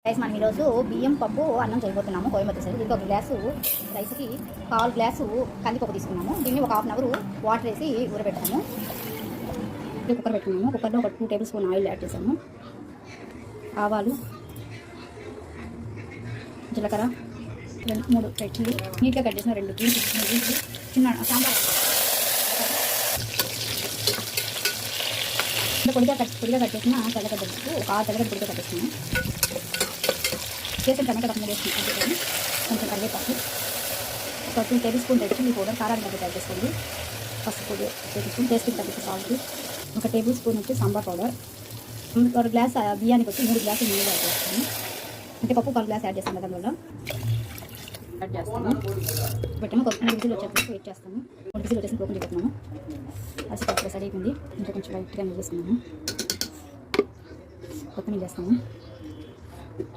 Rice మనం ఈరోజు బియ్యం పప్పు అన్నం చేయబోతున్నాము. కోయంబత్తూర్ సైడ్. దీనికి 1 గ్లాసు రైస్కి 1/4 గ్లాసు కందిపప్పు తీసుకున్నాము. దీన్ని ఒక 1/2 అవర్ వాటర్ వేసి ఊరబెట్టాము. కుక్కర్ పెట్టుకున్నాము. కుక్కర్లో ఒక 2 టేబుల్ స్పూన్ ఆయిల్ యాడ్ చేసాము. ఆవాలు, జీలకర్ర, 2-3 రెడ్ చిల్లీ, నీట్గా కట్ చేసిన 2 గ్రీన్స్, చిన్న సాంబార్ పొడిగా కట్ చేసిన తెల్లగడ్డ ఒక 6 తెల్లగడ్డ పొడిగా కట్ చేస్తున్నాము. చేసిన టమాటా పక్కన వేసుకుంటాము. కొంచెం కరివేపాకు, ఒక 2 table spoon red chilli powder, కారాన్ని తగ్గ యాడ్ చేసుకోండి. పసుపు 2 స్పూన్, టేస్ట్కి తగ్గ సాల్ట్, 1 టేబుల్ స్పూన్ వచ్చి సాంబార్ పౌడర్, 1 గ్లాస్ బియ్యానికి వచ్చి 3 గ్లాసులు నీళ్ళు యాడ్ చేస్తాము. అంటే పప్పు 1 గ్లాస్ యాడ్ చేస్తాం కదా, దానివల్ల యాడ్ చేస్తాము. పెట్టాము. ఒక 3 విజిల్ వచ్చేసి వెయిట్ చేస్తాము. 3 విజిల్ వచ్చేసి ఓపెన్ చేస్తున్నాము. అసలు పప్పు రెడీ అయిపోయింది. ఇంకా కొంచెం లైట్గా నీళ్ళు వేస్తున్నాము. కొత్తిమీర చేస్తాము.